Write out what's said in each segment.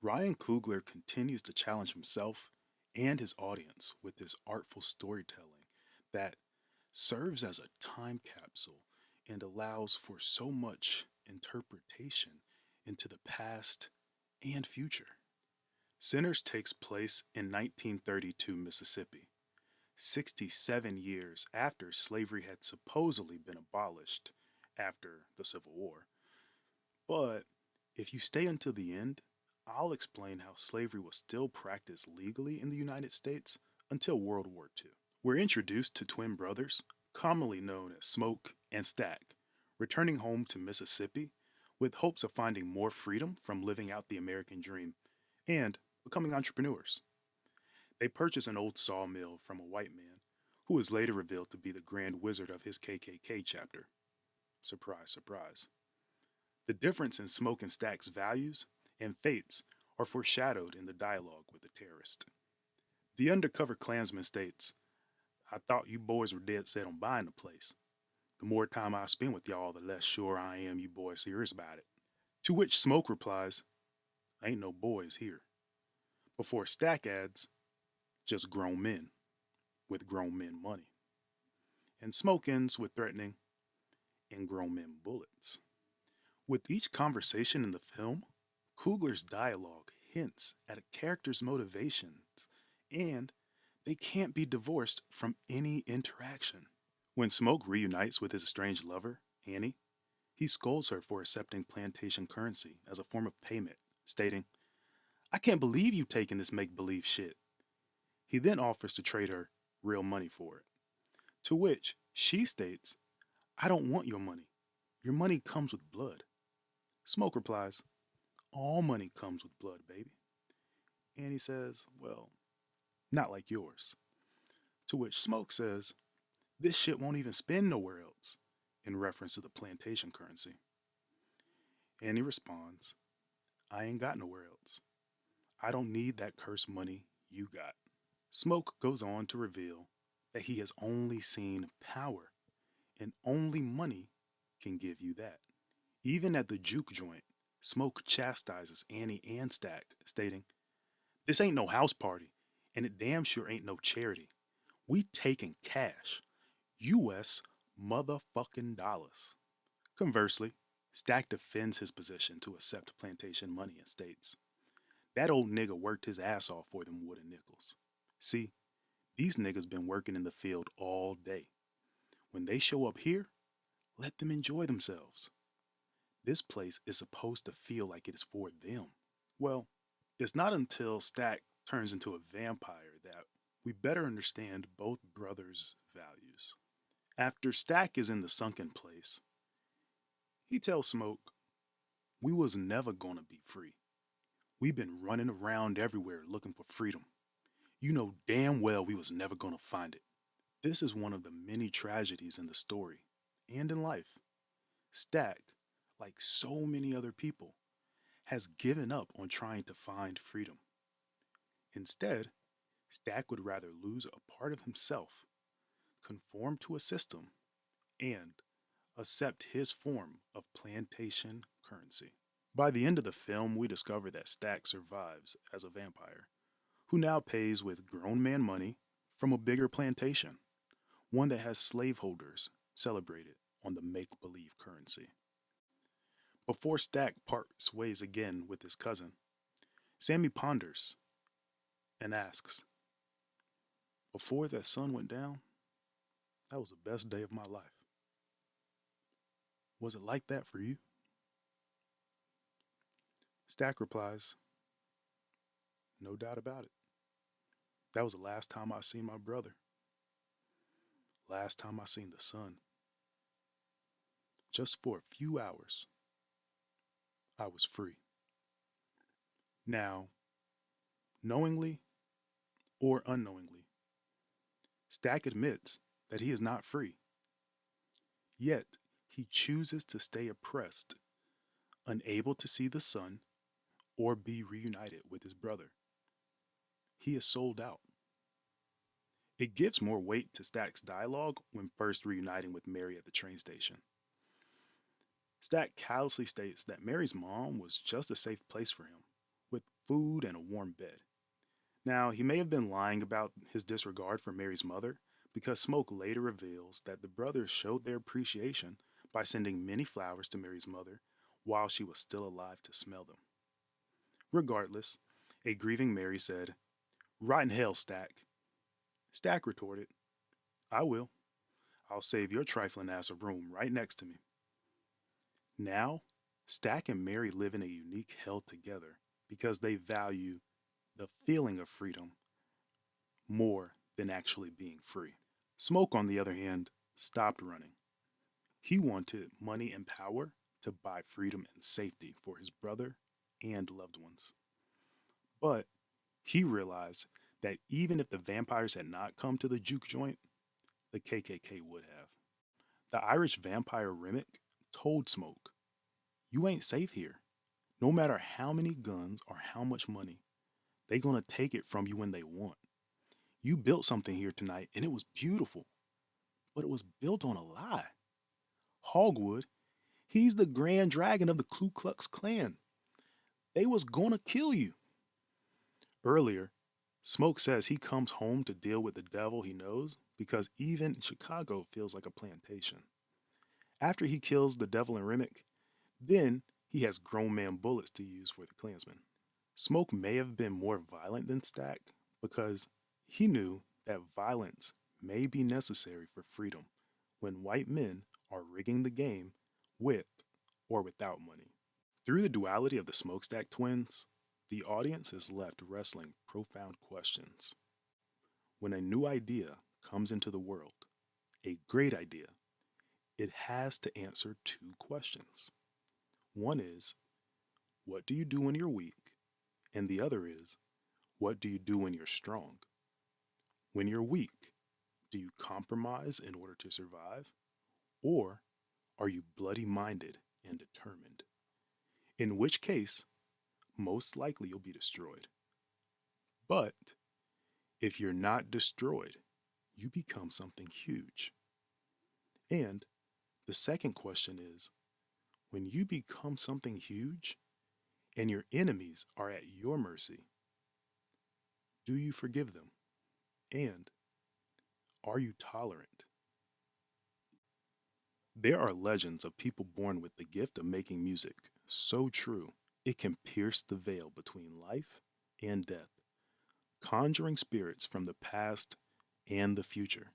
Ryan Coogler continues to challenge himself and his audience with his artful storytelling that serves as a time capsule and allows for so much interpretation into the past and future. Sinners takes place in 1932 Mississippi, 67 years after slavery had supposedly been abolished after the Civil War. But if you stay until the end, I'll explain how slavery was still practiced legally in the United States until World War II. We're introduced to twin brothers, commonly known as Smoke and Stack, returning home to Mississippi with hopes of finding more freedom from living out the American dream and becoming entrepreneurs. They purchase an old sawmill from a white man, who is later revealed to be the grand wizard of his KKK chapter. Surprise, surprise. The difference in Smoke and Stack's values and fates are foreshadowed in the dialogue with the terrorist. The undercover Klansman states, I thought you boys were dead set on buying the place. The more time I spend with y'all, the less sure I am you boys serious about it. To which Smoke replies, ain't no boys here. Before Stack adds, just grown men with grown men money. And Smoke ends with threatening, and grown men bullets. With each conversation in the film, Coogler's dialogue hints at a character's motivations, and they can't be divorced from any interaction. When Smoke reunites with his estranged lover, Annie, he scolds her for accepting plantation currency as a form of payment, stating, I can't believe you taking this make believe shit. He then offers to trade her real money for it. To which she states, I don't want your money. Your money comes with blood. Smoke replies, all money comes with blood, baby. Annie says, well, not like yours. To which Smoke says, this shit won't even spend nowhere else, in reference to the plantation currency. Annie responds, I ain't got nowhere else. I don't need that cursed money you got. Smoke goes on to reveal that he has only seen power, and only money can give you that. Even at the juke joint, Smoke chastises Annie and Stack, stating, this ain't no house party, and it damn sure ain't no charity. We taking cash. US motherfucking dollars. Conversely, Stack defends his position to accept plantation money and states, that old nigga worked his ass off for them wooden nickels. See, these niggas been working in the field all day. When they show up here, let them enjoy themselves. This place is supposed to feel like it is for them. Well, it's not until Stack turns into a vampire that we better understand both brothers' values. After Stack is in the sunken place, he tells Smoke, we was never gonna be free. We've been running around everywhere looking for freedom. You know damn well we was never gonna find it. This is one of the many tragedies in the story and in life. Stack, like so many other people, has given up on trying to find freedom. Instead, Stack would rather lose a part of himself, conform to a system, and accept his form of plantation currency. By the end of the film, we discover that Stack survives as a vampire, who now pays with grown man money from a bigger plantation, one that has slaveholders celebrated on the make believe currency. Before Stack parts ways again with his cousin, Sammy ponders and asks, before that sun went down, that was the best day of my life. Was it like that for you? Stack replies, no doubt about it. That was the last time I seen my brother. Last time I seen the sun. Just for a few hours, I was free. Now, knowingly or unknowingly, Stack admits that he is not free. Yet, he chooses to stay oppressed, unable to see the sun or be reunited with his brother. He is sold out. It gives more weight to Stack's dialogue when first reuniting with Mary at the train station. Stack callously states that Mary's mom was just a safe place for him, with food and a warm bed. Now, he may have been lying about his disregard for Mary's mother, because Smoke later reveals that the brothers showed their appreciation by sending many flowers to Mary's mother while she was still alive to smell them. Regardless, a grieving Mary said, "Rot in hell, Stack." Stack retorted, "I will. I'll save your trifling ass a room right next to me." Now, Stack and Mary live in a unique hell together because they value the feeling of freedom more than actually being free. Smoke, on the other hand, stopped running. He wanted money and power to buy freedom and safety for his brother and loved ones. But he realized that even if the vampires had not come to the juke joint, the KKK would have. The Irish vampire Remick told Smoke, "You ain't safe here. No matter how many guns or how much money, they gonna take it from you when they want. You built something here tonight and it was beautiful, but it was built on a lie. Hogwood, he's the grand dragon of the Ku Klux Klan. They was gonna kill you." Earlier, Smoke says he comes home to deal with the devil he knows because even Chicago feels like a plantation. After he kills the devil in Remick, then he has grown man bullets to use for the Klansmen. Smoke may have been more violent than Stack because he knew that violence may be necessary for freedom when white men are rigging the game with or without money. Through the duality of the Smokestack twins, the audience is left wrestling profound questions. When a new idea comes into the world, a great idea, it has to answer two questions. One is, what do you do when you're weak? And the other is, what do you do when you're strong? When you're weak, do you compromise in order to survive? Or are you bloody minded and determined? In which case, most likely you'll be destroyed. But if you're not destroyed, you become something huge. And the second question is, when you become something huge and your enemies are at your mercy, do you forgive them? And are you tolerant? There are legends of people born with the gift of making music so true it can pierce the veil between life and death, conjuring spirits from the past and the future.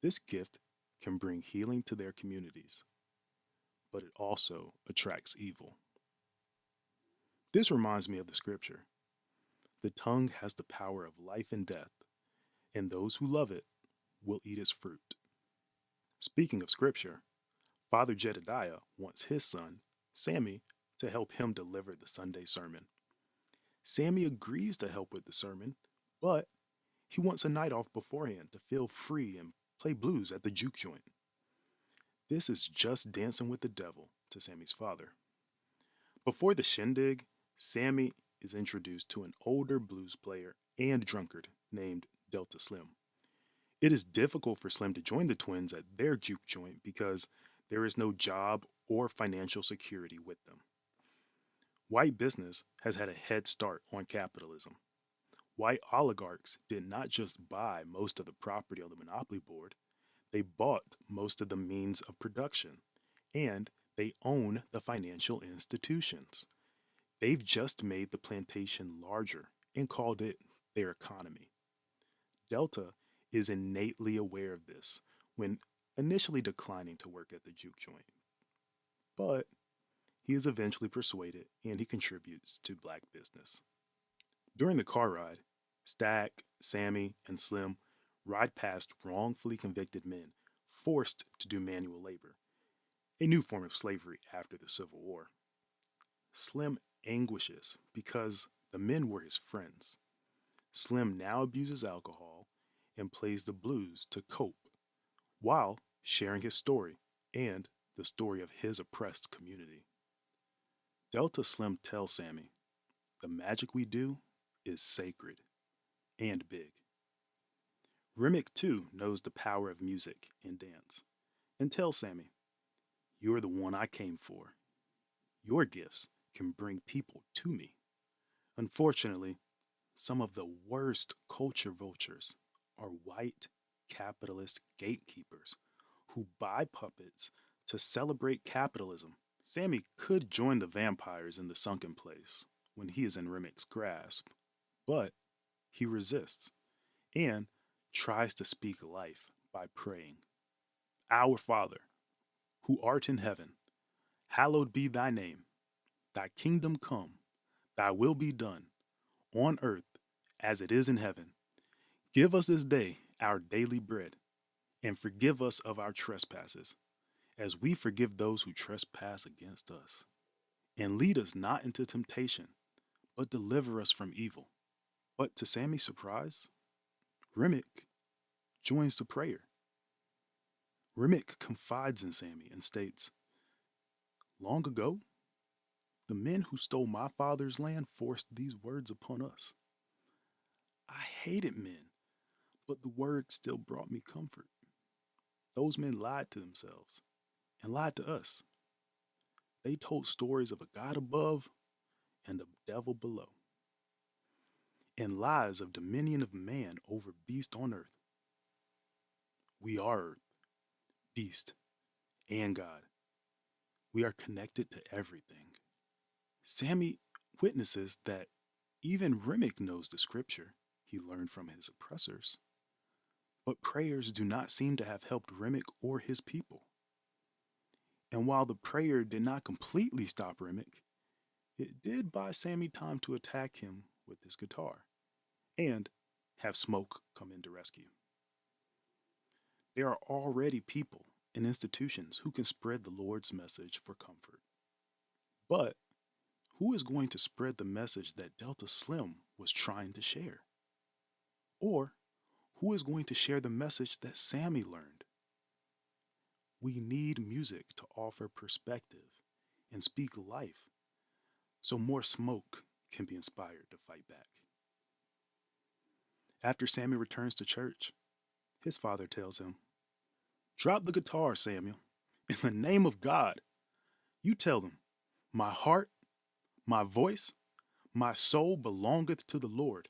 This gift can bring healing to their communities, but it also attracts evil. This reminds me of the scripture: the tongue has the power of life and death, and those who love it will eat its fruit. Speaking of scripture, Father Jedediah wants his son, Sammy, to help him deliver the Sunday sermon. Sammy agrees to help with the sermon, but he wants a night off beforehand to feel free and play blues at the juke joint. This is just dancing with the devil to Sammy's father. Before the shindig, Sammy is introduced to an older blues player and drunkard named Delta Slim. It is difficult for Slim to join the twins at their juke joint because there is no job or financial security with them. White business has had a head start on capitalism. White oligarchs did not just buy most of the property on the monopoly board, they bought most of the means of production, and they own the financial institutions. They've just made the plantation larger and called it their economy. Delta is innately aware of this when initially declining to work at the juke joint. But he is eventually persuaded and he contributes to black business. During the car ride, Stack, Sammy, and Slim ride past wrongfully convicted men forced to do manual labor, a new form of slavery after the Civil War. Slim anguishes because the men were his friends. Slim now abuses alcohol and plays the blues to cope while sharing his story and the story of his oppressed community. Delta Slim tells Sammy, "The magic we do is sacred and big." Remick too knows the power of music and dance and tells Sammy, "You're the one I came for. Your gifts can bring people to me." Unfortunately, some of the worst culture vultures are white capitalist gatekeepers who buy puppets to celebrate capitalism. Sammy could join the vampires in the sunken place when he is in Remick's grasp, but he resists and tries to speak life by praying, Our Father, who art in heaven, hallowed be thy name. Thy kingdom come, thy will be done, on earth as it is in heaven. Give us this day our daily bread, and forgive us of our trespasses, as we forgive those who trespass against us. And lead us not into temptation, but deliver us from evil. But to Sammy's surprise, Remick joins the prayer. Remick confides in Sammy and states, Long ago, the men who stole my father's land forced these words upon us. I hated men, but the word still brought me comfort. Those men lied to themselves and lied to us. They told stories of a God above and a devil below, and lies of dominion of man over beast on earth. We are earth, beast, and God. We are connected to everything. Sammy witnesses that even Remick knows the scripture he learned from his oppressors, but prayers do not seem to have helped Remick or his people. And while the prayer did not completely stop Remick, it did buy Sammy time to attack him with his guitar and have Smoke come in to rescue. There are already people and institutions who can spread the Lord's message for comfort. But who is going to spread the message that Delta Slim was trying to share? Or who is going to share the message that Sammy learned? We need music to offer perspective and speak life so more Smoke can be inspired to fight back. After Sammy returns to church, his father tells him, Drop the guitar, Samuel. In the name of God, you tell them, My heart, my voice, my soul belongeth to the Lord.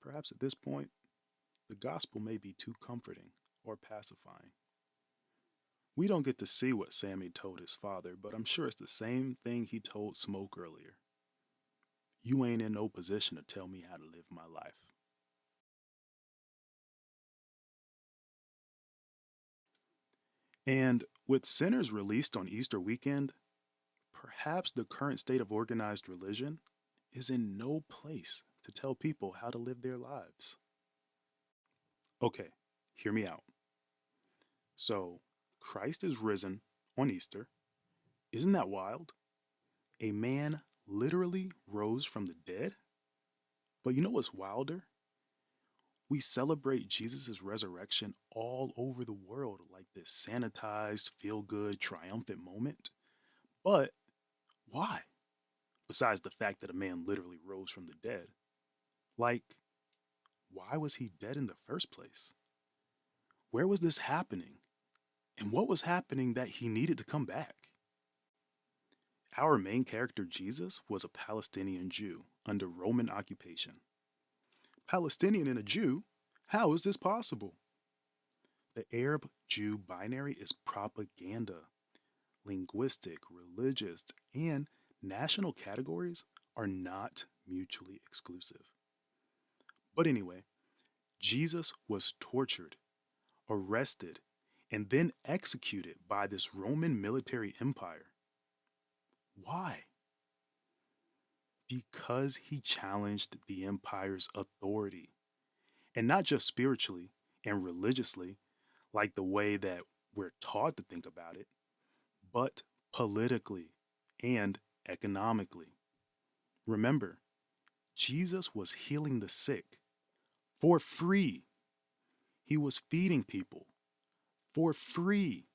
Perhaps at this point, the gospel may be too comforting or pacifying. We don't get to see what Sammy told his father, but I'm sure it's the same thing he told Smoke earlier. You ain't in no position to tell me how to live my life. And with sinners released on Easter weekend, perhaps the current state of organized religion is in no place to tell people how to live their lives. Okay, hear me out. So, Christ is risen on Easter. Isn't that wild? A man literally rose from the dead? But you know what's wilder? We celebrate Jesus' resurrection all over the world like this sanitized, feel good, triumphant moment. But why? Besides the fact that a man literally rose from the dead. Like, why was he dead in the first place? Where was this happening? And what was happening that he needed to come back? Our main character, Jesus, was a Palestinian Jew under Roman occupation. Palestinian and a Jew? How is this possible? The Arab Jew binary is propaganda. Linguistic, religious, and national categories are not mutually exclusive. But anyway, Jesus was tortured, arrested, and then executed by this Roman military empire. Why? Because he challenged the empire's authority, and not just spiritually and religiously, like the way that we're taught to think about it, but politically and economically. Remember, Jesus was healing the sick for free. He was feeding people for free.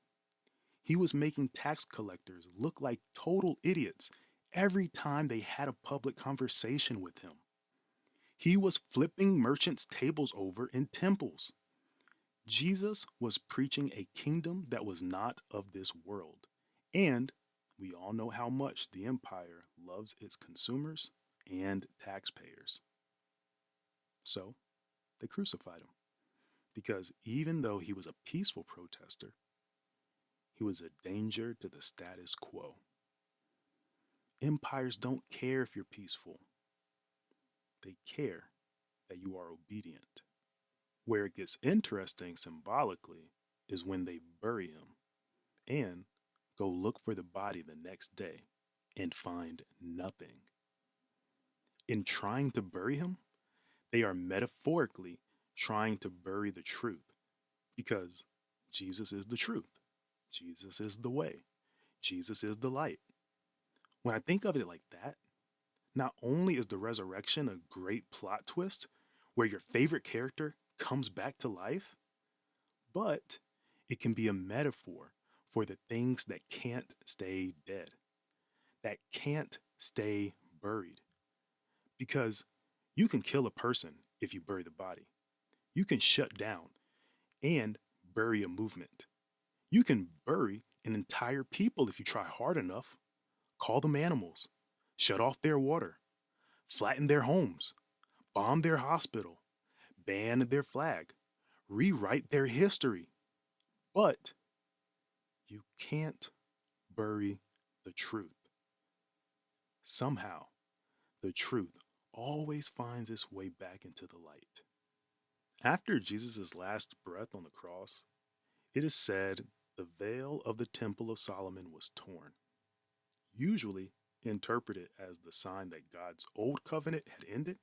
He was making tax collectors look like total idiots every time they had a public conversation with him. He was flipping merchants' tables over in temples. Jesus was preaching a kingdom that was not of this world and We all know how much the empire loves its consumers and taxpayers. So they crucified him because even though he was a peaceful protester, he was a danger to the status quo. Empires don't care if you're peaceful, they care that you are obedient. Where it gets interesting symbolically is when they bury him and go look for the body the next day and find nothing. In trying to bury him, they are metaphorically trying to bury the truth because Jesus is the truth. Jesus is the way. Jesus is the light. When I think of it like that, not only is the resurrection a great plot twist where your favorite character comes back to life, but it can be a metaphor for the things that can't stay dead, that can't stay buried. Because you can kill a person if you bury the body. You can shut down and bury a movement. You can bury an entire people if you try hard enough. Call them animals, shut off their water, flatten their homes, bomb their hospital, ban their flag, rewrite their history. But you can't bury the truth. Somehow, the truth always finds its way back into the light. After Jesus' last breath on the cross, it is said the veil of the Temple of Solomon was torn, usually interpreted as the sign that God's old covenant had ended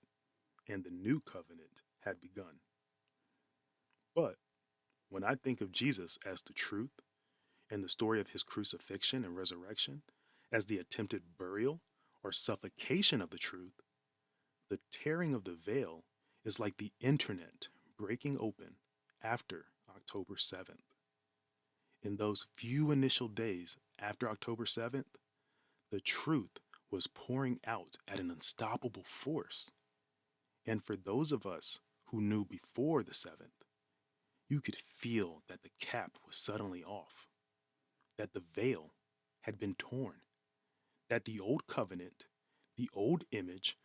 and the new covenant had begun. But when I think of Jesus as the truth and the story of his crucifixion and resurrection as the attempted burial or suffocation of the truth, the tearing of the veil is like the internet breaking open after October 7th. In those few initial days after October 7th, the truth was pouring out at an unstoppable force. And for those of us who knew before the 7th, you could feel that the cap was suddenly off, that the veil had been torn, that the old covenant, the old image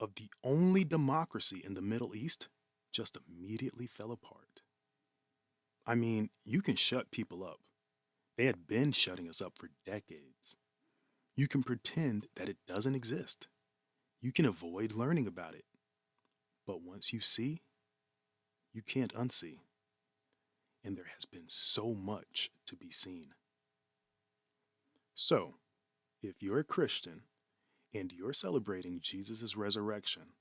of the only democracy in the Middle East just immediately fell apart. I mean, you can shut people up. They had been shutting us up for decades. You can pretend that it doesn't exist. You can avoid learning about it. But once you see, you can't unsee. And there has been so much to be seen. So, if you're a Christian and you're celebrating Jesus' resurrection,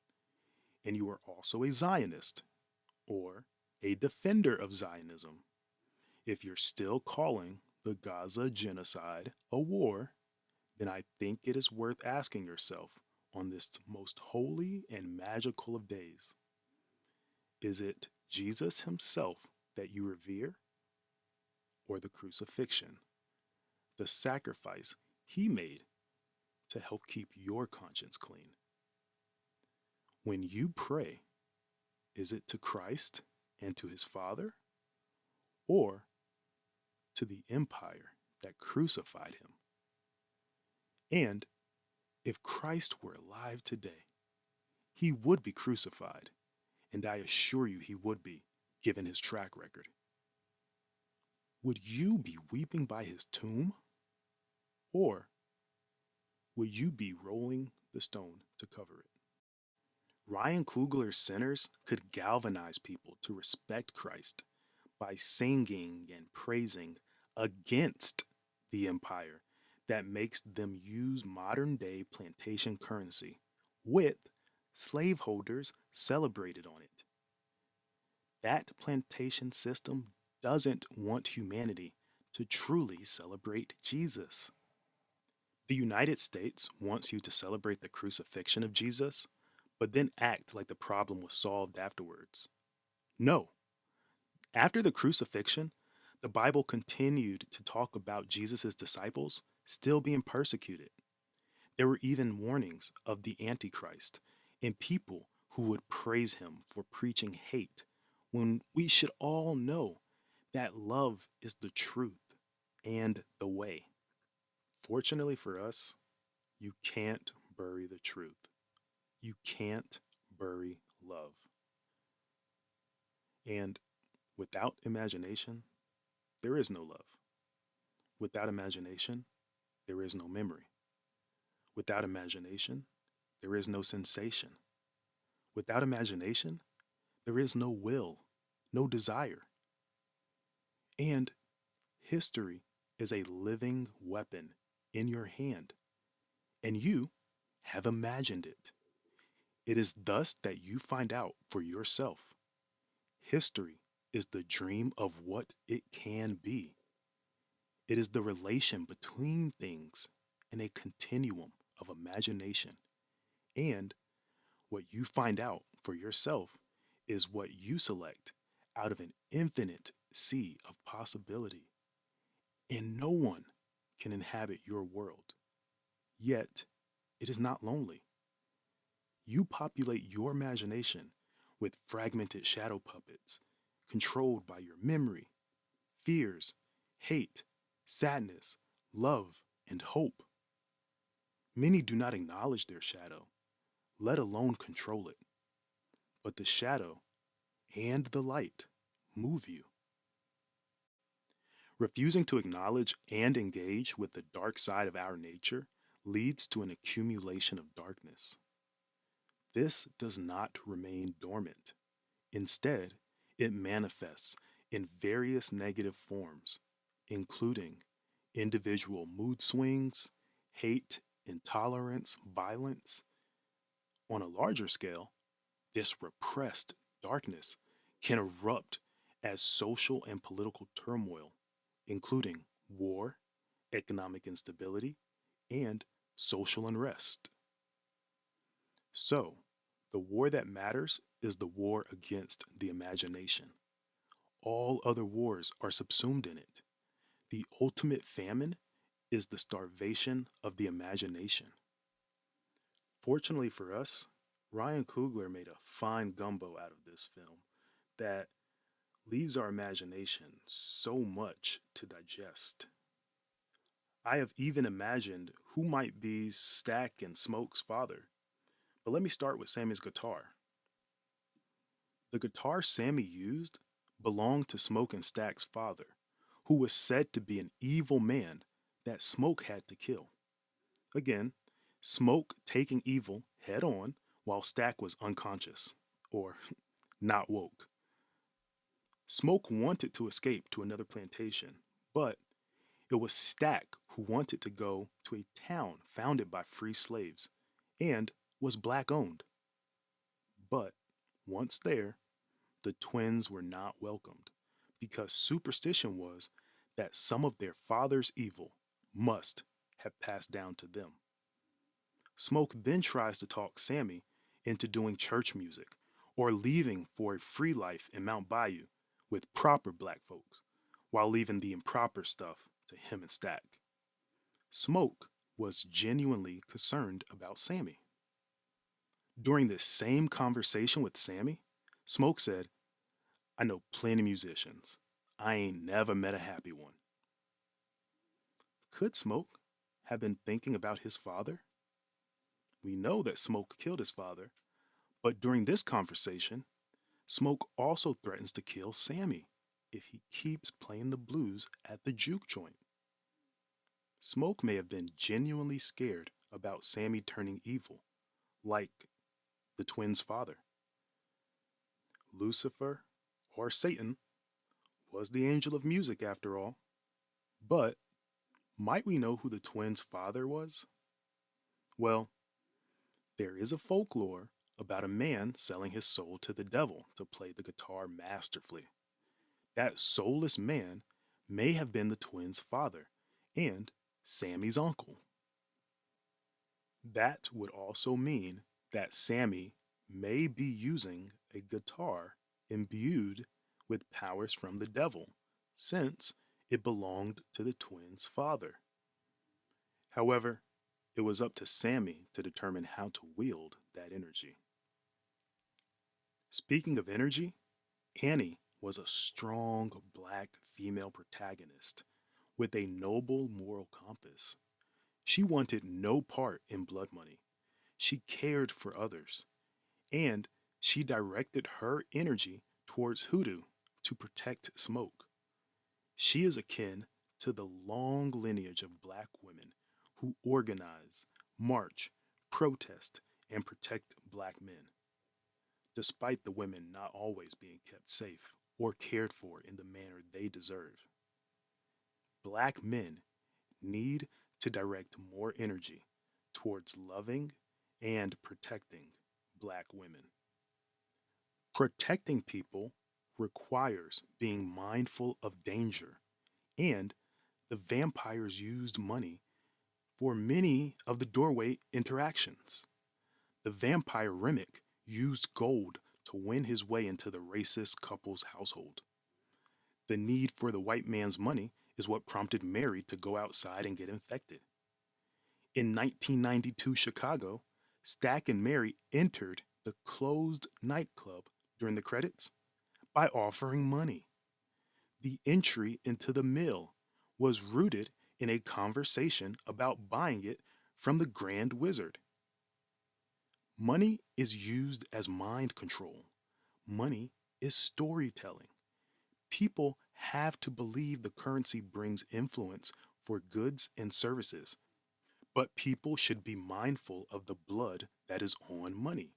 and you are also a Zionist or a defender of Zionism, if you're still calling the Gaza genocide a war, then I think it is worth asking yourself on this most holy and magical of days. Is it Jesus himself that you revere, or the crucifixion, the sacrifice he made to help keep your conscience clean? When you pray, is it to Christ and to his Father, or to the empire that crucified him? And if Christ were alive today, he would be crucified, and I assure you he would be, given his track record. Would you be weeping by his tomb? Or would you be rolling the stone to cover it? Ryan Coogler's Sinners could galvanize people to respect Christ by singing and praising against the empire that makes them use modern day plantation currency with slaveholders celebrated on it. That plantation system doesn't want humanity to truly celebrate Jesus. The United States wants you to celebrate the crucifixion of Jesus, but then act like the problem was solved afterwards. No. After the crucifixion, the Bible continued to talk about Jesus' disciples still being persecuted. There were even warnings of the Antichrist and people who would praise him for preaching hate when we should all know that love is the truth and the way. Fortunately for us, you can't bury the truth. You can't bury love. And without imagination, there is no love. Without imagination, there is no memory. Without imagination, there is no sensation. Without imagination, there is no will, no desire. And history is a living weapon in your hand, and you have imagined it. It is thus that you find out for yourself. History is the dream of what it can be. It is the relation between things in a continuum of imagination. And what you find out for yourself is what you select out of an infinite sea of possibility. And no one can inhabit your world. Yet, it is not lonely. You populate your imagination with fragmented shadow puppets, controlled by your memory, fears, hate, sadness, love, and hope. Many do not acknowledge their shadow, let alone control it. But the shadow and the light move you. Refusing to acknowledge and engage with the dark side of our nature leads to an accumulation of darkness. This does not remain dormant. Instead, it manifests in various negative forms, including individual mood swings, hate, intolerance, violence. On a larger scale, this repressed darkness can erupt as social and political turmoil, including war, economic instability, and social unrest. So, the war that matters is the war against the imagination. All other wars are subsumed in it. The ultimate famine is the starvation of the imagination. Fortunately for us, Ryan Coogler made a fine gumbo out of this film that leaves our imagination so much to digest. I have even imagined who might be Stack and Smoke's father. But let me start with Sammy's guitar. The guitar Sammy used belonged to Smoke and Stack's father, who was said to be an evil man that Smoke had to kill. Again, Smoke taking evil head on while Stack was unconscious, or not woke. Smoke wanted to escape to another plantation, but it was Stack who wanted to go to a town founded by free slaves and was black owned. But once there, the twins were not welcomed because superstition was that some of their father's evil must have passed down to them. Smoke then tries to talk Sammy into doing church music or leaving for a free life in Mount Bayou with proper black folks, while leaving the improper stuff to him and Stack. Smoke was genuinely concerned about Sammy. During this same conversation with Sammy, Smoke said, "I know plenty musicians. I ain't never met a happy one." Could Smoke have been thinking about his father? We know that Smoke killed his father, but during this conversation, Smoke also threatens to kill Sammy if he keeps playing the blues at the juke joint. Smoke may have been genuinely scared about Sammy turning evil, like the twins' father. Lucifer, or Satan, was the angel of music after all. But might we know who the twins' father was? Well, there is a folklore about a man selling his soul to the devil to play the guitar masterfully. That soulless man may have been the twins' father and Sammy's uncle. That would also mean that Sammy may be using a guitar imbued with powers from the devil, since it belonged to the twins' father. However, it was up to Sammy to determine how to wield that energy. Speaking of energy, Annie was a strong black female protagonist with a noble moral compass. She wanted no part in blood money. She cared for others, and she directed her energy towards hoodoo to protect smoke. She is akin to the long lineage of black women who organize, march, protest, and protect black men, despite the women not always being kept safe or cared for in the manner they deserve. Black men need to direct more energy towards loving and protecting black women. Protecting people requires being mindful of danger, and the vampires used money for many of the doorway interactions. The vampire Remick used gold to win his way into the racist couple's household. The need for the white man's money is what prompted Mary to go outside and get infected. In 1992 Chicago, Stack and Mary entered the closed nightclub during the credits by offering money. The entry into the mill was rooted in a conversation about buying it from the Grand Wizard. Money is used as mind control. Money is storytelling. People have to believe the currency brings influence for goods and services, but people should be mindful of the blood that is on money.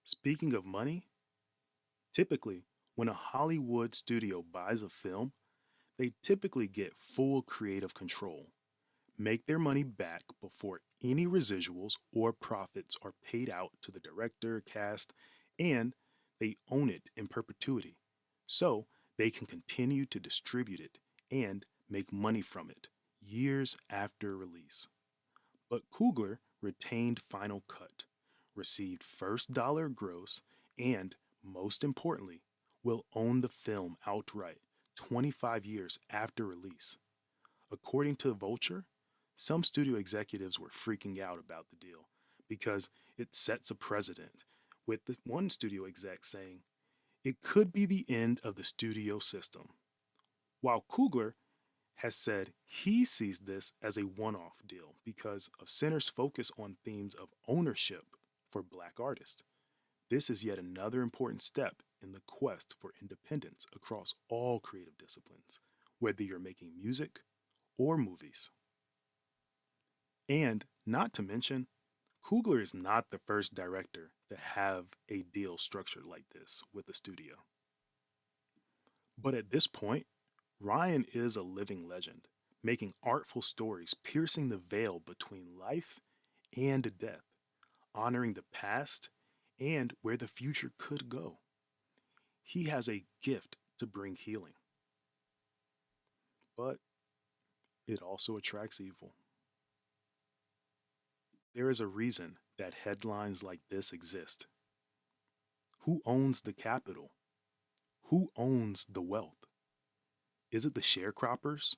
Speaking of money, typically, when a Hollywood studio buys a film, they typically get full creative control, make their money back before any residuals or profits are paid out to the director, cast, and they own it in perpetuity. So they can continue to distribute it and make money from it years after release. But Coogler retained final cut, received first dollar gross, and most importantly, will own the film outright 25 years after release. According to Vulture, some studio executives were freaking out about the deal because it sets a precedent, with the one studio exec saying, it could be the end of the studio system. While Coogler has said he sees this as a one off deal because of Center's focus on themes of ownership for black artists. This is yet another important step in the quest for independence across all creative disciplines, whether you're making music or movies. And not to mention, Coogler is not the first director to have a deal structured like this with a studio. But at this point, Ryan is a living legend, making artful stories piercing the veil between life and death, honoring the past and where the future could go. He has a gift to bring healing, but it also attracts evil. There is a reason that headlines like this exist. Who owns the capital? Who owns the wealth? Is it the sharecroppers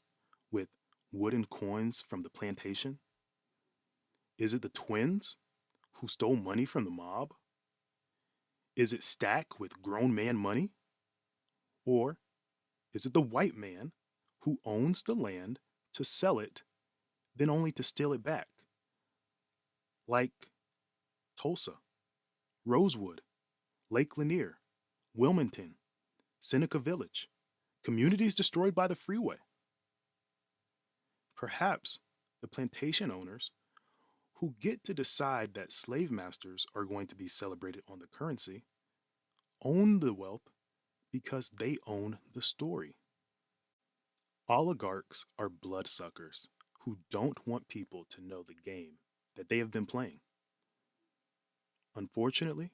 with wooden coins from the plantation? Is it the twins who stole money from the mob? Is it Stack with grown man money? Or is it the white man who owns the land to sell it, then only to steal it back? Like Tulsa, Rosewood, Lake Lanier, Wilmington, Seneca Village, communities destroyed by the freeway. Perhaps the plantation owners who get to decide that slave masters are going to be celebrated on the currency own the wealth because they own the story. Oligarchs are bloodsuckers who don't want people to know the game that they have been playing. Unfortunately,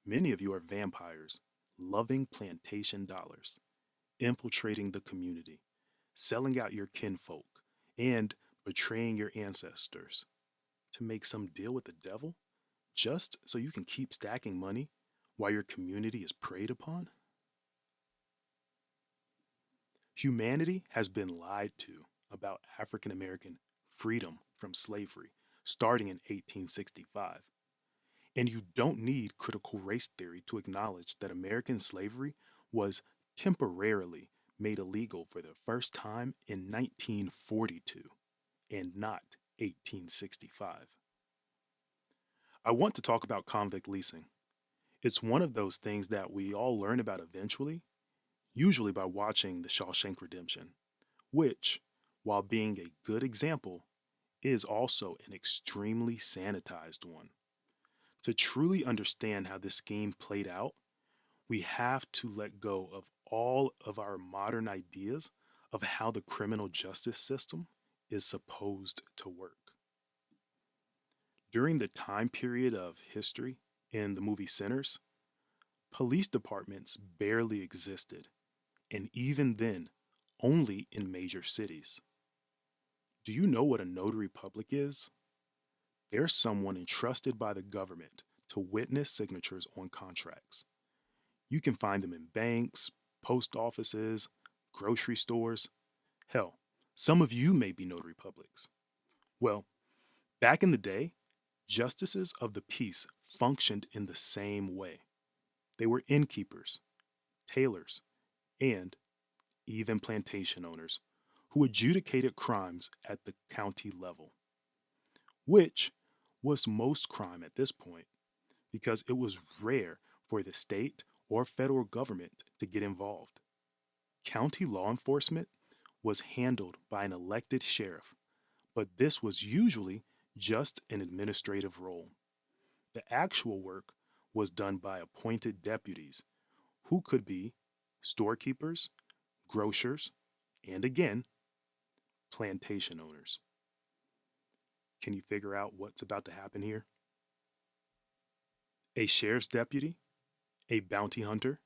many of you are vampires loving plantation dollars, infiltrating the community, selling out your kinfolk, and betraying your ancestors to make some deal with the devil just so you can keep stacking money while your community is preyed upon? Humanity has been lied to about African American freedom from slavery starting in 1865. And you don't need critical race theory to acknowledge that American slavery was temporarily made illegal for the first time in 1942. and not 1865. I want to talk about convict leasing. It's one of those things that we all learn about eventually, usually by watching The Shawshank Redemption, which, while being a good example, is also an extremely sanitized one. To truly understand how this scheme played out, we have to let go of all of our modern ideas of how the criminal justice system is supposed to work. During the time period of history in the movie Sinners, police departments barely existed, and even then, only in major cities. Do you know what a notary public is? They're someone entrusted by the government to witness signatures on contracts. You can find them in banks, post offices, grocery stores. Hell, some of you may be notary publics. Well, back in the day, justices of the peace functioned in the same way. They were innkeepers, tailors, and even plantation owners who adjudicated crimes at the county level, which was most crime at this point because it was rare for the state or federal government to get involved. County law enforcement was handled by an elected sheriff, but this was usually just an administrative role. The actual work was done by appointed deputies who could be storekeepers, grocers, and again, plantation owners. Can you figure out what's about to happen here? A sheriff's deputy, a bounty hunter,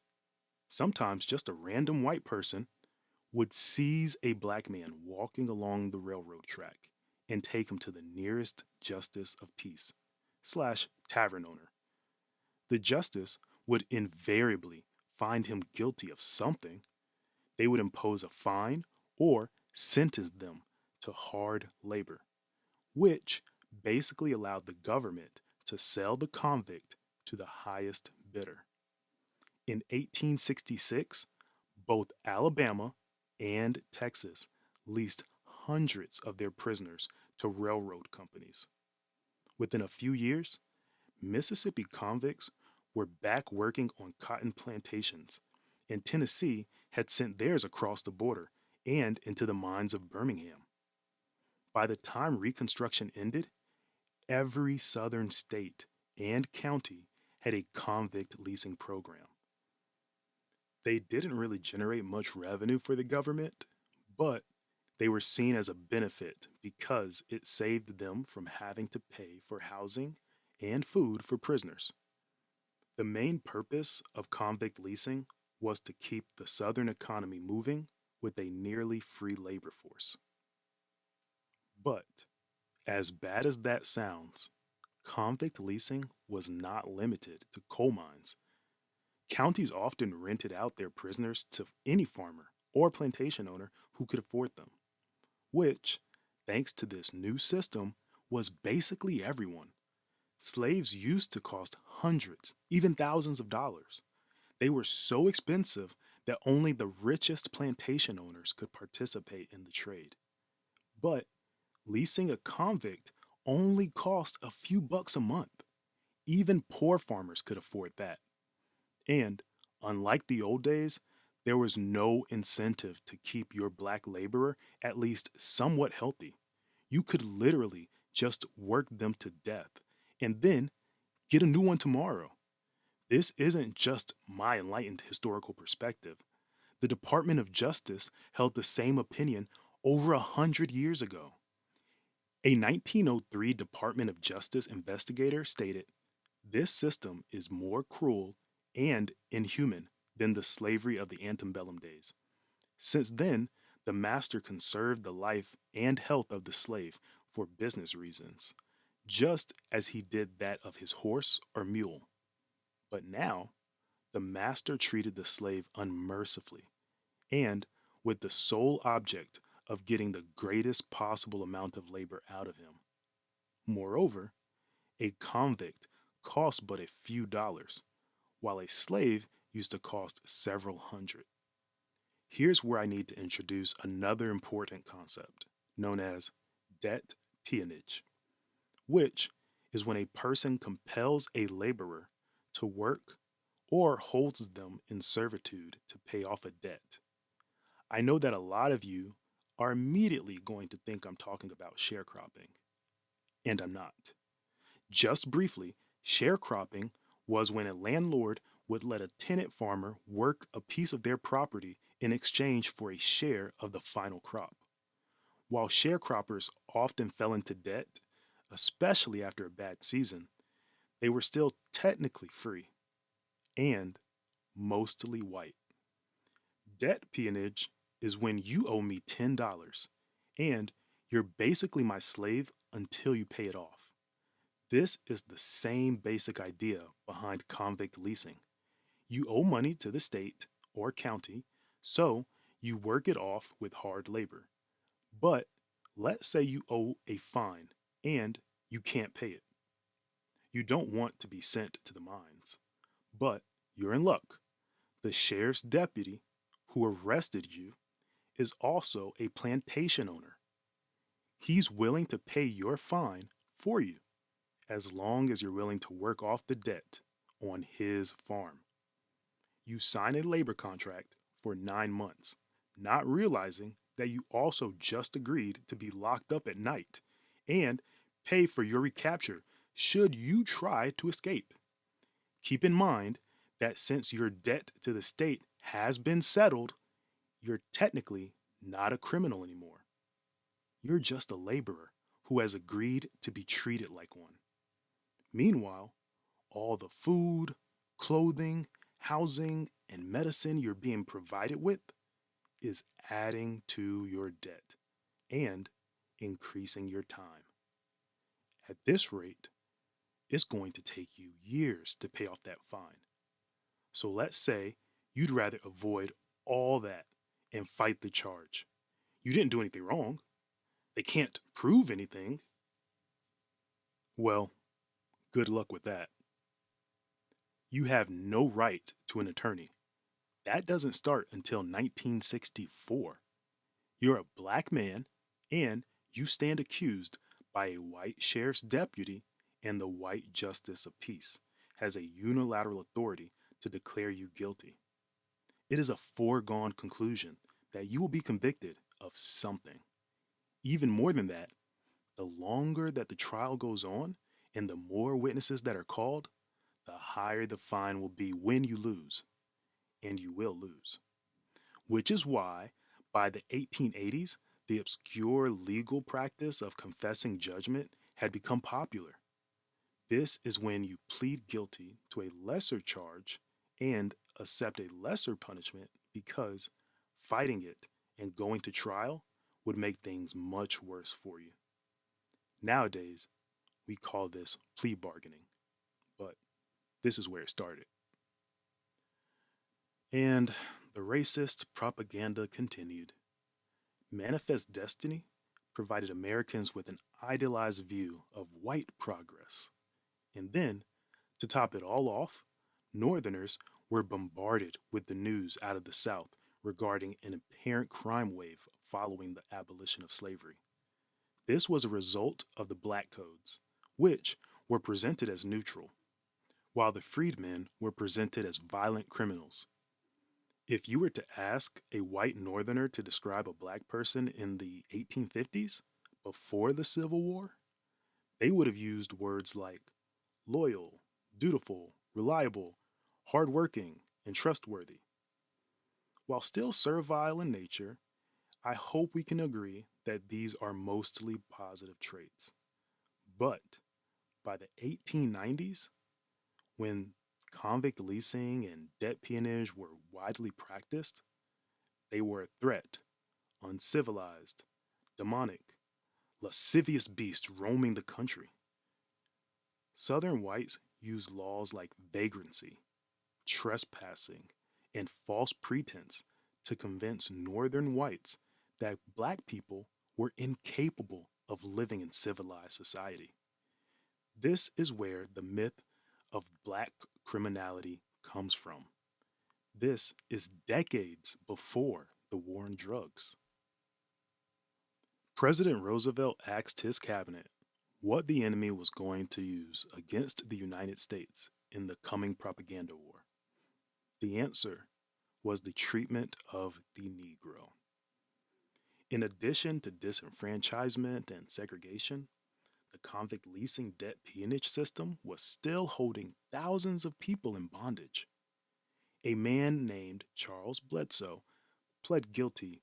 sometimes just a random white person, would seize a black man walking along the railroad track and take him to the nearest justice of peace slash tavern owner. The justice would invariably find him guilty of something. They would impose a fine or sentence them to hard labor, which basically allowed the government to sell the convict to the highest bidder. In 1866, both Alabama and Texas leased hundreds of their prisoners to railroad companies. Within a few years, Mississippi convicts were back working on cotton plantations, and Tennessee had sent theirs across the border and into the mines of Birmingham. By the time Reconstruction ended, every southern state and county had a convict leasing program. They didn't really generate much revenue for the government, but they were seen as a benefit because it saved them from having to pay for housing and food for prisoners. The main purpose of convict leasing was to keep the Southern economy moving with a nearly free labor force. But, as bad as that sounds, convict leasing was not limited to coal mines. Counties often rented out their prisoners to any farmer or plantation owner who could afford them, which, thanks to this new system, was basically everyone. Slaves used to cost hundreds, even thousands of dollars. They were so expensive that only the richest plantation owners could participate in the trade. But leasing a convict only cost a few bucks a month. Even poor farmers could afford that. And, unlike the old days, there was no incentive to keep your black laborer at least somewhat healthy. You could literally just work them to death and then get a new one tomorrow. This isn't just my enlightened historical perspective. The Department of Justice held the same opinion over 100 years ago. A 1903 Department of Justice investigator stated, "This system is more cruel and inhuman than the slavery of the antebellum days. Since then, the master conserved the life and health of the slave for business reasons, just as he did that of his horse or mule. But now, the master treated the slave unmercifully and with the sole object of getting the greatest possible amount of labor out of him. Moreover, a convict cost but a few dollars, while a slave used to cost several hundred. Here's where I need to introduce another important concept known as debt peonage, which is when a person compels a laborer to work or holds them in servitude to pay off a debt. I know that a lot of you are immediately going to think I'm talking about sharecropping, and I'm not. Just briefly, sharecropping was when a landlord would let a tenant farmer work a piece of their property in exchange for a share of the final crop. While sharecroppers often fell into debt, especially after a bad season, they were still technically free and mostly white. Debt peonage is when you owe me $10 and you're basically my slave until you pay it off. This is the same basic idea behind convict leasing. You owe money to the state or county, so you work it off with hard labor. But let's say you owe a fine and you can't pay it. You don't want to be sent to the mines, but you're in luck. The sheriff's deputy who arrested you is also a plantation owner. He's willing to pay your fine for you as long as you're willing to work off the debt on his farm. You sign a labor contract for 9 months, not realizing that you also just agreed to be locked up at night and pay for your recapture should you try to escape. Keep in mind that since your debt to the state has been settled, you're technically not a criminal anymore. You're just a laborer who has agreed to be treated like one. Meanwhile, all the food, clothing, housing, and medicine you're being provided with is adding to your debt and increasing your time. At this rate, it's going to take you years to pay off that fine. So let's say you'd rather avoid all that and fight the charge. You didn't do anything wrong. They can't prove anything. Well, good luck with that. You have no right to an attorney. That doesn't start until 1964. You're a black man and you stand accused by a white sheriff's deputy, and the white justice of peace has a unilateral authority to declare you guilty. It is a foregone conclusion that you will be convicted of something. Even more than that, the longer that the trial goes on and the more witnesses that are called, the higher the fine will be when you lose, and you will lose. Which is why, by the 1880s, the obscure legal practice of confessing judgment had become popular. This is when you plead guilty to a lesser charge and accept a lesser punishment because fighting it and going to trial would make things much worse for you. Nowadays, we call this plea bargaining, but this is where it started. And the racist propaganda continued. Manifest Destiny provided Americans with an idealized view of white progress. And then, to top it all off, Northerners were bombarded with the news out of the South regarding an apparent crime wave following the abolition of slavery. This was a result of the Black Codes, which were presented as neutral, while the freedmen were presented as violent criminals. If you were to ask a white Northerner to describe a black person in the 1850s, before the Civil War, they would have used words like loyal, dutiful, reliable, hardworking, and trustworthy. While still servile in nature, I hope we can agree that these are mostly positive traits. But by the 1890s, when convict leasing and debt peonage were widely practiced, they were a threat, uncivilized, demonic, lascivious beasts roaming the country. Southern whites used laws like vagrancy, trespassing, and false pretense to convince Northern whites that black people were incapable of living in civilized society. This is where the myth of black criminality comes from. This is decades before the war on drugs. President Roosevelt asked his cabinet what the enemy was going to use against the United States in the coming propaganda war. The answer was the treatment of the Negro. In addition to disenfranchisement and segregation, the convict leasing debt peonage system was still holding thousands of people in bondage. A man named Charles Bledsoe pled guilty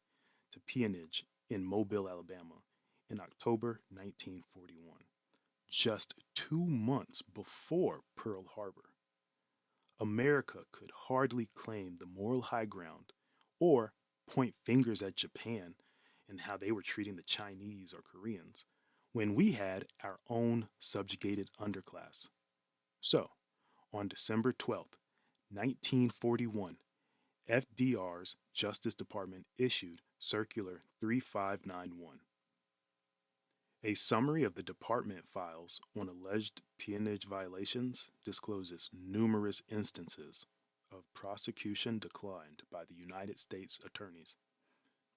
to peonage in Mobile, Alabama in October 1941, just 2 months before Pearl Harbor. America could hardly claim the moral high ground or point fingers at Japan and how they were treating the Chinese or Koreans when we had our own subjugated underclass. So, on December 12th, 1941, FDR's Justice Department issued Circular 3591. A summary of the department files on alleged peonage violations discloses numerous instances of prosecution declined by the United States attorneys.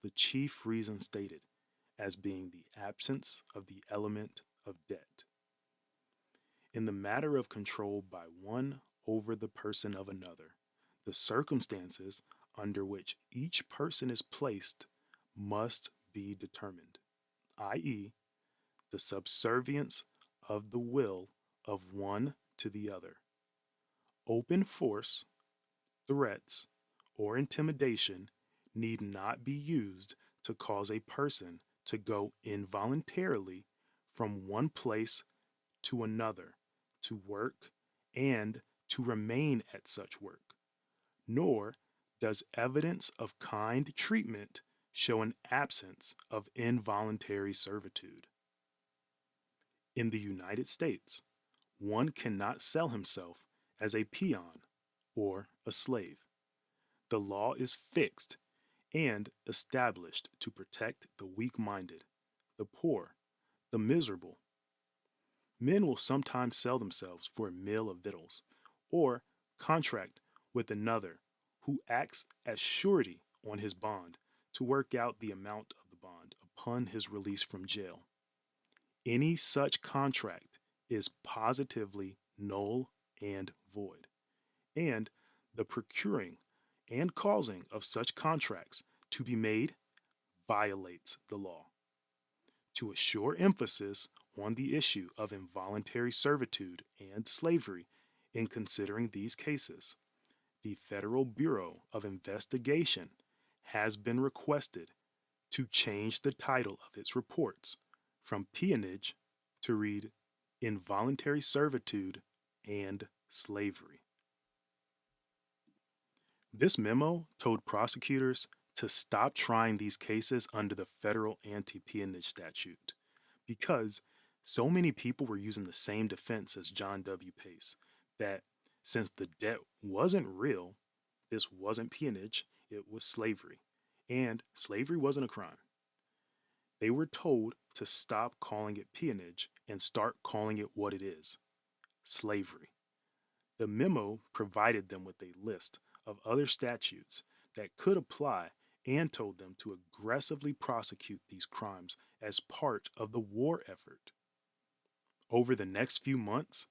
The chief reason stated as being the absence of the element of debt. In the matter of control by one over the person of another, the circumstances under which each person is placed must be determined, i.e., the subservience of the will of one to the other. Open force, threats, or intimidation need not be used to cause a person to go involuntarily from one place to another to work and to remain at such work, nor does evidence of kind treatment show an absence of involuntary servitude. In the United States, one cannot sell himself as a peon or a slave. The law is fixed and established to protect the weak minded, the poor, the miserable. Men will sometimes sell themselves for a meal of victuals, or contract with another who acts as surety on his bond to work out the amount of the bond upon his release from jail. Any such contract is positively null and void, and the procuring and causing of such contracts to be made violates the law. To assure emphasis on the issue of involuntary servitude and slavery in considering these cases, the Federal Bureau of Investigation has been requested to change the title of its reports from peonage to read involuntary servitude and slavery. This memo told prosecutors to stop trying these cases under the federal anti peonage statute because so many people were using the same defense as John W. Pace that since the debt wasn't real, this wasn't peonage, it was slavery, and slavery wasn't a crime. They were told to stop calling it peonage and start calling it what it is: slavery. The memo provided them with a list of other statutes that could apply and told them to aggressively prosecute these crimes as part of the war effort. Over the next few months,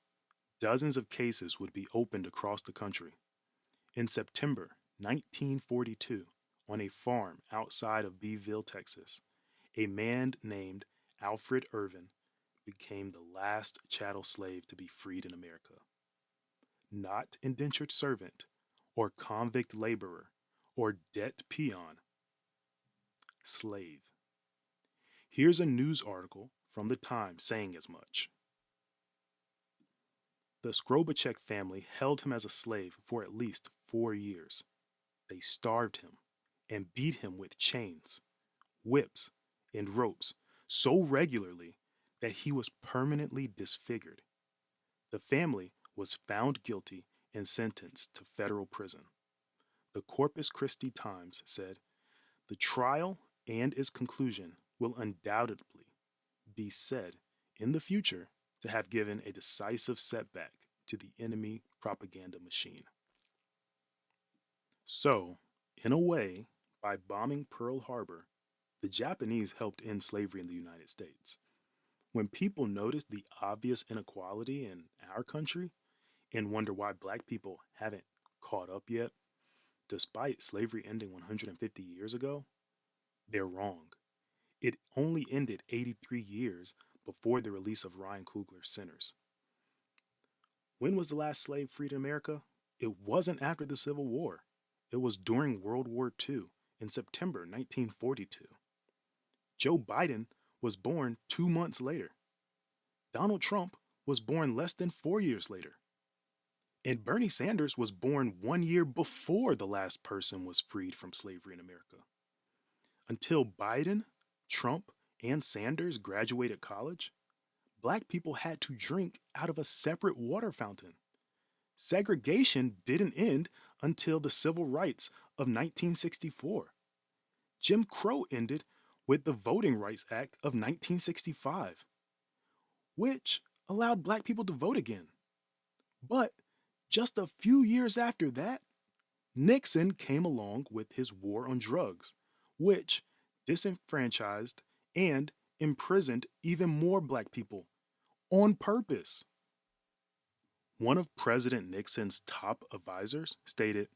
dozens of cases would be opened across the country. In September 1942, on a farm outside of Beeville, Texas, a man named Alfred Irvin became the last chattel slave to be freed in America. Not indentured servant, or convict laborer, or debt peon, slave. Here's a news article from the Times saying as much. The Skrobacek family held him as a slave for at least 4 years. They starved him and beat him with chains, whips, and ropes so regularly that he was permanently disfigured. The family was found guilty and sentenced to federal prison. The Corpus Christi Times said, "The trial and its conclusion will undoubtedly be said in the future to have given a decisive setback to the enemy propaganda machine." So, in a way, by bombing Pearl Harbor, The Japanese helped end slavery in the United States. When people notice the obvious inequality in our country and wonder why black people haven't caught up yet, despite slavery ending 150 years ago, they're wrong. It only ended 83 years before the release of Ryan Coogler's Sinners. When was the last slave freed in America? It wasn't after the Civil War. It was during World War II in September 1942. Joe Biden was born 2 months later. Donald Trump was born less than 4 years later. And Bernie Sanders was born 1 year before the last person was freed from slavery in America. Until Biden, Trump, and Sanders graduated college, black people had to drink out of a separate water fountain. Segregation didn't end until the Civil Rights of 1964. Jim Crow ended with the Voting Rights Act of 1965, which allowed black people to vote again. But just a few years after that, Nixon came along with his war on drugs, which disenfranchised and imprisoned even more black people on purpose. One of President Nixon's top advisors stated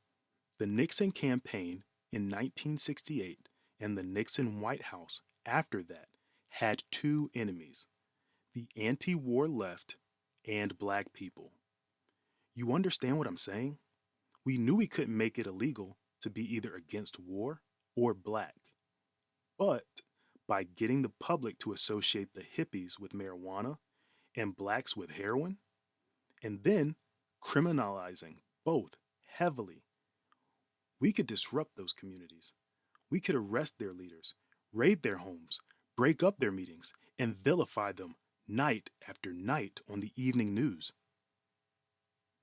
the Nixon campaign in 1968 and the Nixon White House after that had two enemies: the anti war left and black people. You understand what I'm saying? We knew we couldn't make it illegal to be either against war or black. But by getting the public to associate the hippies with marijuana and blacks with heroin, and then criminalizing both heavily, we could disrupt those communities. We could arrest their leaders, raid their homes, break up their meetings, and vilify them night after night on the evening news.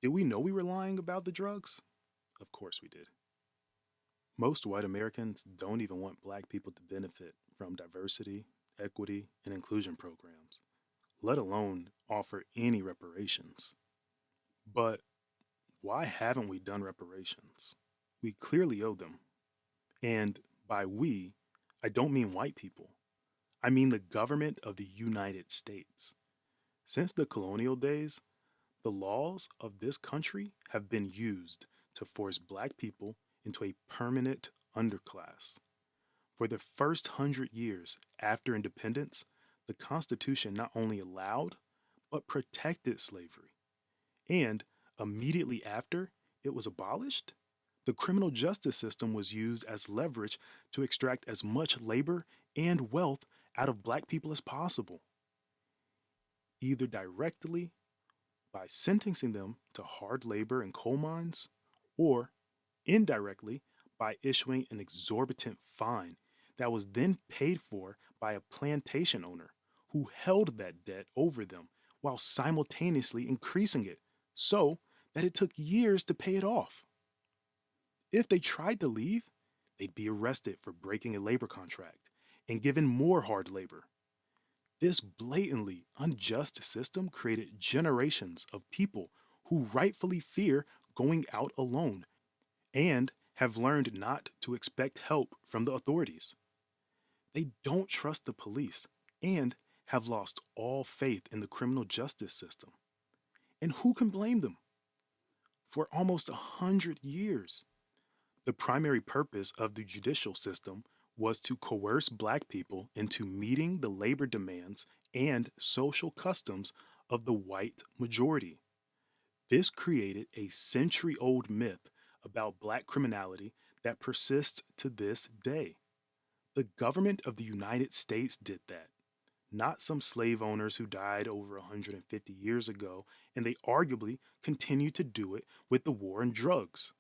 Did we know we were lying about the drugs? Of course we did. Most white Americans don't even want black people to benefit from diversity, equity, and inclusion programs, let alone offer any reparations. But why haven't we done reparations? We clearly owe them. And by we, I don't mean white people. I mean the government of the United States. Since the colonial days, the laws of this country have been used to force black people into a permanent underclass. For the first 100 years after independence, the Constitution not only allowed, but protected slavery. And immediately after it was abolished, the criminal justice system was used as leverage to extract as much labor and wealth out of black people as possible, either directly by sentencing them to hard labor in coal mines, or indirectly by issuing an exorbitant fine that was then paid for by a plantation owner who held that debt over them while simultaneously increasing it so that it took years to pay it off. If they tried to leave, they'd be arrested for breaking a labor contract and given more hard labor. This blatantly unjust system created generations of people who rightfully fear going out alone and have learned not to expect help from the authorities. They don't trust the police and have lost all faith in the criminal justice system. And who can blame them? For almost 100 years, the primary purpose of the judicial system was to coerce black people into meeting the labor demands and social customs of the white majority. This created a century old myth about black criminality that persists to this day. The government of the United States did that, not some slave owners who died over 150 years ago, and they arguably continue to do it with the war on drugs.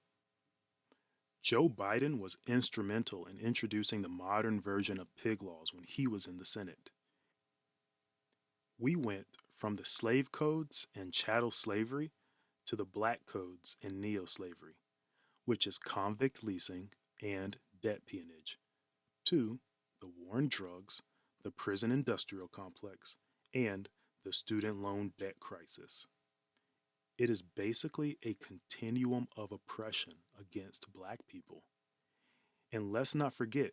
Joe Biden was instrumental in introducing the modern version of pig laws when he was in the Senate. We went from the slave codes and chattel slavery to the black codes and neoslavery, which is convict leasing and debt peonage, to the war on drugs, the prison industrial complex, and the student loan debt crisis. It is basically a continuum of oppression against black people. And let's not forget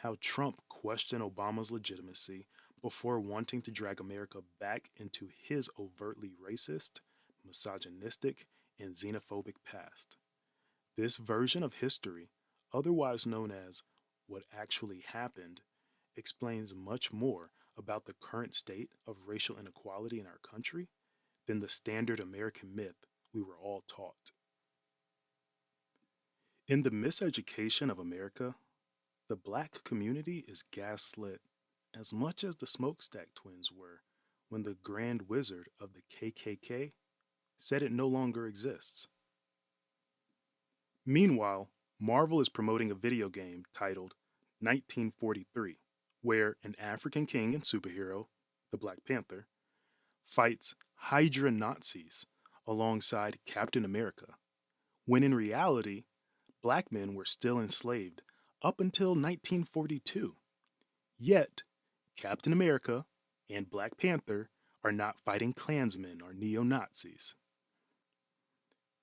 how Trump questioned Obama's legitimacy before wanting to drag America back into his overtly racist, misogynistic, and xenophobic past. This version of history, otherwise known as what actually happened, explains much more about the current state of racial inequality in our country than the standard American myth we were all taught. In the miseducation of America, the black community is gaslit as much as the Smokestack twins were when the Grand Wizard of the KKK said it no longer exists. Meanwhile, Marvel is promoting a video game titled 1943, where an African king and superhero, the Black Panther, fights Hydra Nazis alongside Captain America, when in reality, black men were still enslaved up until 1942. Yet, Captain America and Black Panther are not fighting Klansmen or neo Nazis.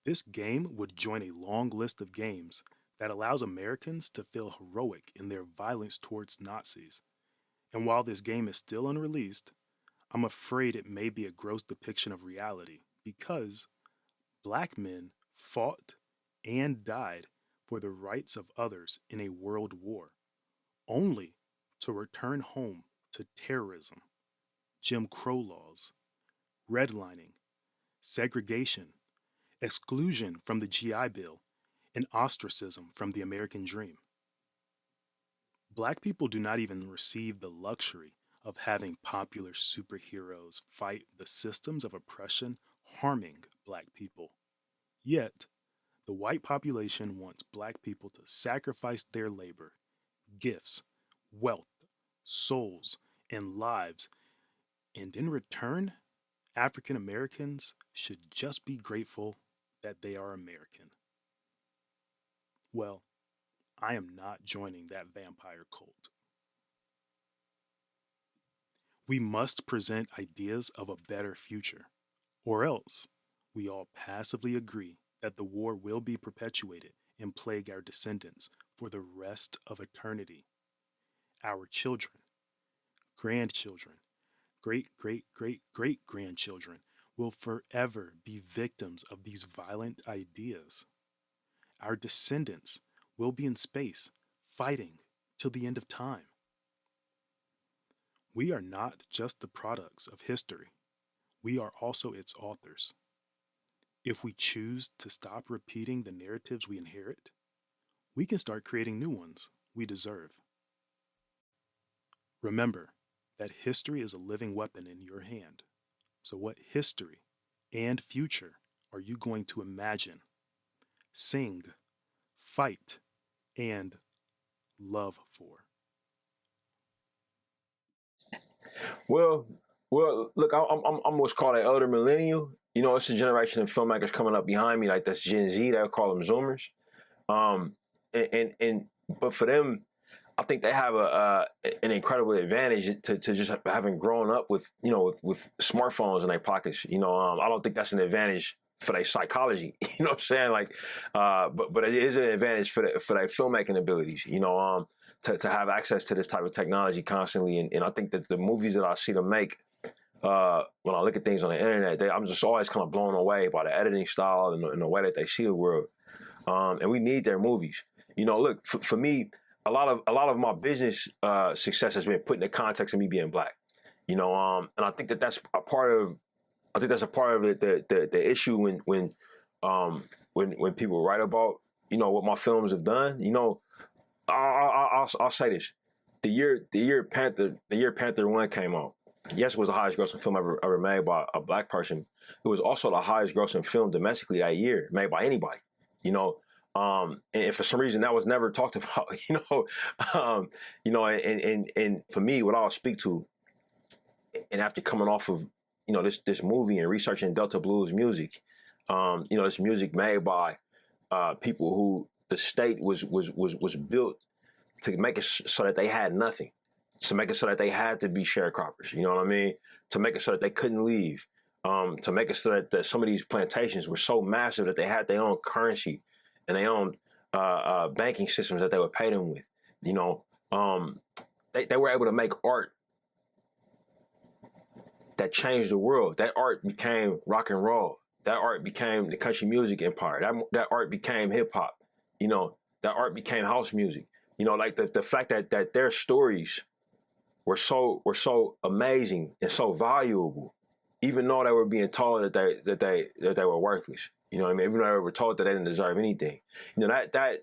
This game would join a long list of games that allows Americans to feel heroic in their violence towards Nazis. And while this game is still unreleased, I'm afraid it may be a gross depiction of reality because black men fought and died for the rights of others in a world war, only to return home to terrorism, Jim Crow laws, redlining, segregation, exclusion from the GI Bill, and ostracism from the American dream. Black people do not even receive the luxury of having popular superheroes fight the systems of oppression harming black people. Yet, the white population wants black people to sacrifice their labor, gifts, wealth, souls, and lives, and in return, African Americans should just be grateful that they are American. Well, I am not joining that vampire cult. We must present ideas of a better future, or else we all passively agree that the war will be perpetuated and plague our descendants for the rest of eternity. Our children, grandchildren, great great great great grandchildren will forever be victims of these violent ideas. Our descendants will be in space fighting till the end of time. We are not just the products of history, we are also its authors. If we choose to stop repeating the narratives we inherit, we can start creating new ones we deserve. Remember that history is a living weapon in your hand. So, what history and future are you going to imagine, sing, fight, and love for? Well, look, I'm what's called an elder millennial. You know, it's a generation of filmmakers coming up behind me, like that's Gen Z. They'll call them Zoomers. Um, but for them, I think they have an incredible advantage to just having grown up with with smartphones in their pockets. I don't think that's an advantage for their psychology. You know what I'm saying? Like, but it is an advantage for their filmmaking abilities. To have access to this type of technology constantly, and I think that the movies that I see them make, when I look at things on the internet, I'm just always kind of blown away by the editing style and the way that they see the world. And we need their movies. Look, for me, a lot of my business success has been put in the context of me being black. And I think that's a part of. I think that's a part of it. The issue when people write about what my films have done. I'll say this: the year Panther 1 came out. Yes, it was the highest grossing film ever made by a black person. It was also the highest grossing film domestically that year made by anybody. And for some reason that was never talked about. And for me, what I'll speak to, and after coming off of this movie and researching Delta Blues music, this music made by people who the state was built to make it so that they had nothing, to make it so that they had to be sharecroppers. You know what I mean? To make it so that they couldn't leave. To make it so that some of these plantations were so massive that they had their own currency and their own banking systems that they would pay them with. they were able to make art that changed the world. That art became rock and roll. That art became the country music empire. That art became hip hop. You know, that art became house music. You know, like the fact that their stories were so amazing and so valuable, even though they were being told that they were worthless. You know what I mean? Even though they were told that they didn't deserve anything. You know, that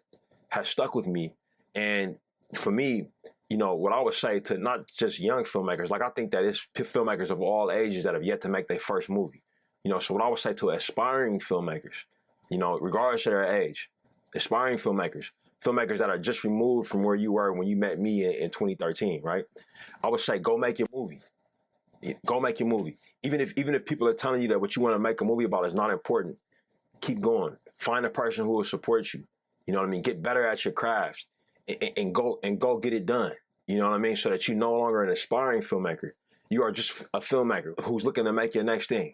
has stuck with me. And for me, you know, what I would say to not just young filmmakers, like I think that it's filmmakers of all ages that have yet to make their first movie. You know, so what I would say to aspiring filmmakers, you know, regardless of their age, aspiring filmmakers that are just removed from where you were when you met me in 2013, right? I would say go make your movie. Go make your movie. Even if people are telling you that what you want to make a movie about is not important, keep going. Find a person who will support you. You know what I mean? Get better at your craft and go get it done. You know what I mean? So that you're no longer an aspiring filmmaker. You are just a filmmaker who's looking to make your next thing.